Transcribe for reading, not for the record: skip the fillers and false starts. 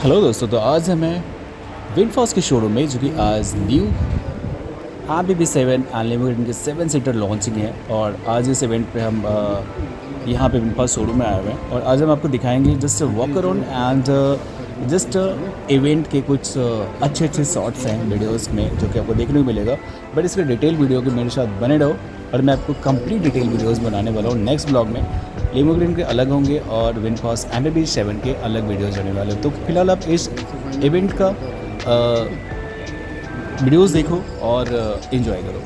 Hello दोस्तों, तो आज हमें विंडफॉस के शोरूम में, जो कि आज न्यू MPV 7 अनलिमिटेड के 7 सीटर लॉन्चिंग है। और आज इस इवेंट पे हम यहाँ पे विंडफॉस शोरूम में आए हुए हैं और आज हम आपको दिखाएंगे just walk around and just event के कुछ अच्छे अच्छे शॉट्स हैं वीडियोस में, जो कि आपको देखने को मिलेगा। बट इसके डिटेल वीडियो के मेरे साथ बने रहो और मैं आपको कंप्लीट डिटेल वीडियोस बनाने वाला हूँ नेक्स्ट ब्लॉग में। लिमो के अलग होंगे और विंडफॉस MPV 7 के अलग वीडियोस आने वाले हैं। तो फिलहाल आप इस इवेंट का वीडियोस देखो और एंजॉय करो।